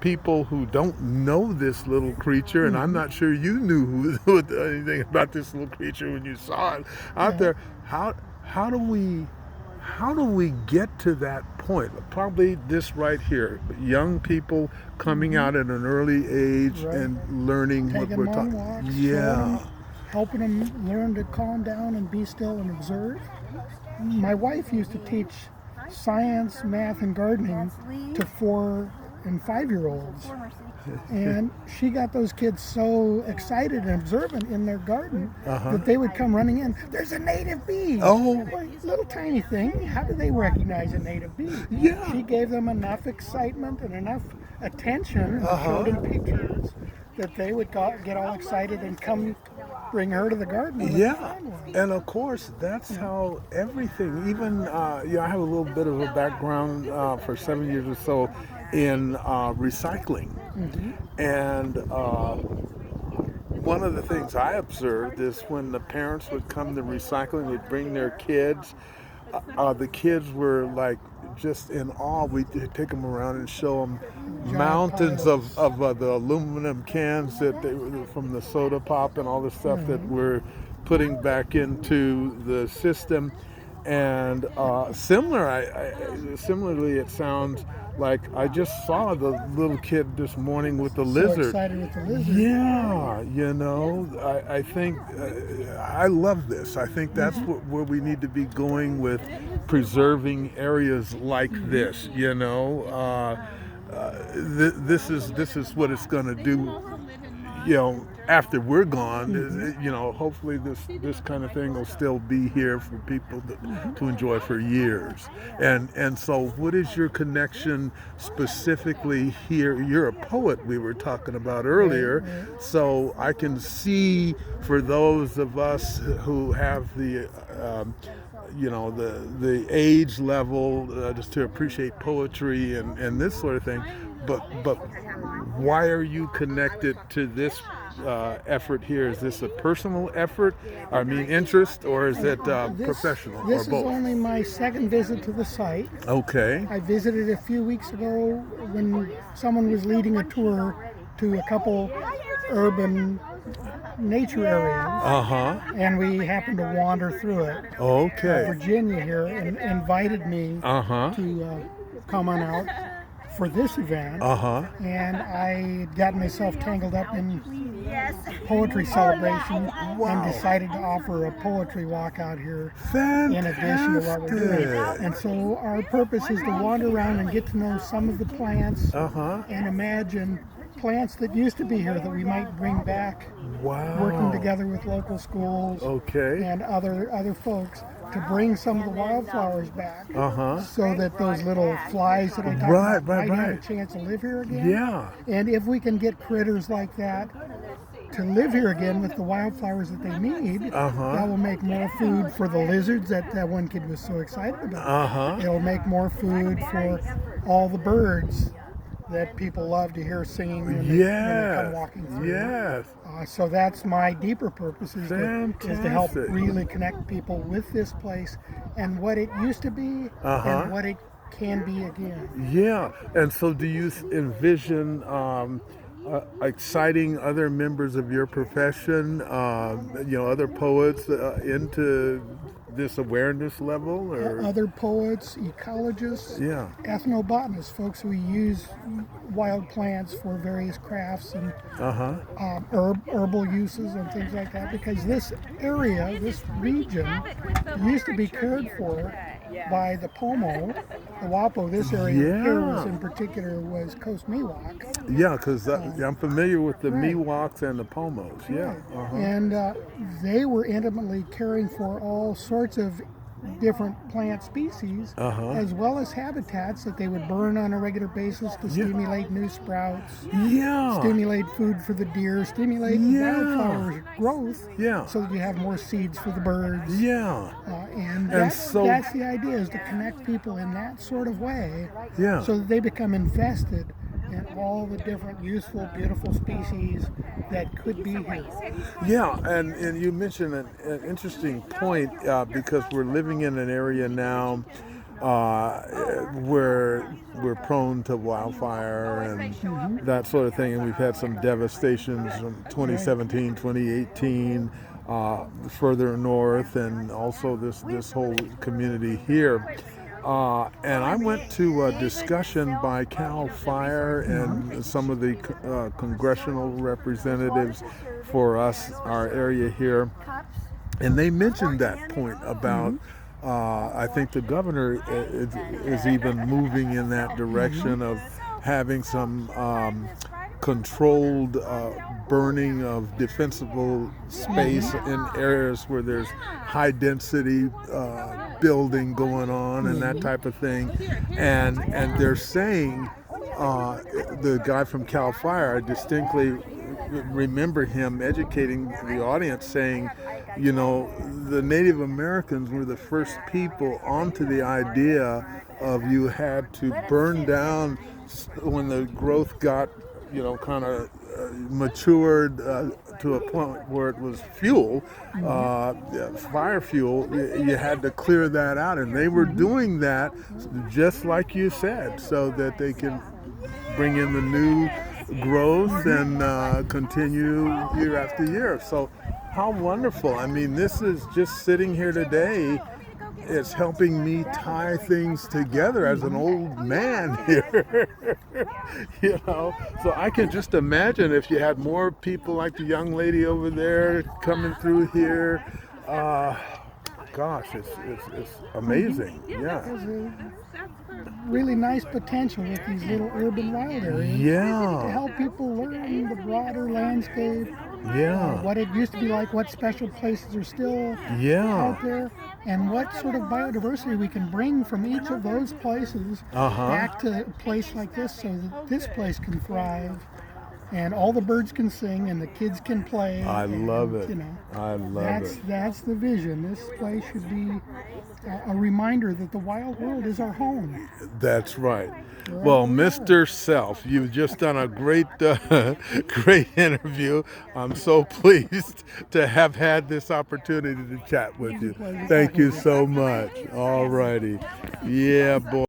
people who don't know this little creature, and I'm not sure you knew anything about this little creature when you saw it out there. How do we get to that point? Probably this right here: young people coming out at an early age and learning what Taking we're long talking. walks, Yeah. helping them learn to calm down and be still and observe. My wife used to teach science, math, and gardening to 4 and 5-year-olds. And she got those kids so excited and observant in their garden that they would come running in. There's a native bee. Oh. Well, little tiny thing. How do they recognize a native bee? Yeah. She gave them enough excitement and enough attention and showed them pictures that they would get all excited and come bring her to the garden. Yeah, and of course that's how everything. Even I have a little bit of a background for 7 years or so in recycling, and one of the things I observed is when the parents would come to recycling, they'd bring their kids. The kids were like just in awe. We'd take them around and show them mountains of the aluminum cans that they were from the soda pop and all the stuff that we're putting back into the system. And similarly, it sounds like I just saw the little kid this morning with the lizard. Excited with the lizard. Yeah, I think I love this. I think that's where we need to be going with preserving areas like this. This is what it's going to do. After we're gone, hopefully this kind of thing will still be here for people to enjoy for years. And so what is your connection specifically here? You're a poet, we were talking about earlier, so I can see for those of us who have the age level just to appreciate poetry and this sort of thing, but why are you connected to this effort here? Is this a personal effort, interest, or is it professional, This or both? is only my second visit to the site. Okay. I visited a few weeks ago when someone was leading a tour to a couple urban nature areas, and we happened to wander through it. Okay. Virginia here invited me to come on out for this event, and I got myself tangled up in poetry celebration and decided to offer a poetry walk out here in addition to what we're doing. And so our purpose is to wander around and get to know some of the plants and imagine plants that used to be here that we might bring back, working together with local schools and other folks to bring some of the wildflowers back, so that those little flies that I talked about might have a chance to live here again. Yeah. And if we can get critters like that to live here again with the wildflowers that they need, that will make more food for the lizards that one kid was so excited about. It'll make more food for all the birds that people love to hear singing when they come walking through. Yes. So that's my deeper purpose, is to help really connect people with this place and what it used to be and what it can be again. Yeah. And so do you envision exciting other members of your profession, other poets into this awareness level, or other poets, ecologists, ethnobotanists, folks who use wild plants for various crafts and herbal uses and things like that, because this area, this region, used to be cared for by the Pomo, the Wapo. This area here was in particular was Coast Miwok. Yeah, because I'm familiar with the Miwoks and the Pomos. Yeah. And they were intimately caring for all sorts of different plant species, as well as habitats that they would burn on a regular basis to stimulate new sprouts, stimulate food for the deer, stimulate wildflower growth, so that you have more seeds for the birds. And that's the idea, is to connect people in that sort of way, so that they become invested in all the different useful, beautiful species that could be here. Yeah, and you mentioned an interesting point, because we're living in an area now we're prone to wildfire and that sort of thing, and we've had some devastations from 2017, 2018, further north, and also this whole community here. And I went to a discussion by CAL FIRE and some of the congressional representatives for our area here, and they mentioned that point about I think the governor is even moving in that direction of having some controlled burning of defensible space in areas where there's high density building going on and that type of thing. And they're saying, the guy from CAL FIRE, I distinctly remember him educating the audience, saying, you know, the Native Americans were the first people onto the idea of you had to burn down when the growth got, you know, kind of matured to a point where it was fuel, fire fuel. You had to clear that out, and they were doing that just like you said, so that they can bring in the new growth and continue year after year. So how wonderful. I mean, this is just sitting here today. It's helping me tie things together as an old man here. You know, so I can just imagine if you had more people like the young lady over there coming through here. Gosh, it's amazing. Yeah. There's a really nice potential with these little urban wild areas. Yeah. To help people learn the broader landscape. Yeah. What it used to be like, what special places are still out there, and what sort of biodiversity we can bring from each of those places back to a place like this, so that this place can thrive and all the birds can sing and the kids can play. I love it. You know, I love it. That's the vision. This place should be a reminder that the wild world is our home. That's right. Well, Mr. Self, you've just done a great great interview. I'm so pleased to have had this opportunity to chat with you. Thank you so much. All righty. Yeah, boy.